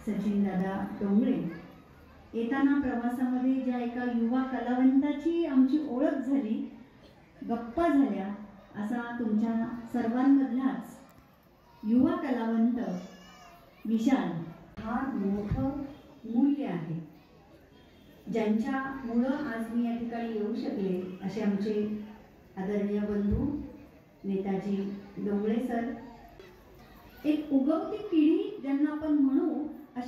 सचिन दादा डोंगरे येताना प्रवासामध्ये ज्या एका युवा कलावंताची आमची ओळख झाली, गप्पा झाल्या, असा तुमच्या सर्वांमधलाच युवा कलावंत विशाल हा मोठं मूल्य आहे, ज्यांच्यामुळं आज मी या ठिकाणी येऊ शकले असे आमचे आदरणीय बंधू नेताजी डोंगरे सर. एक उगवती पिढी ज्यांना आपण म्हणू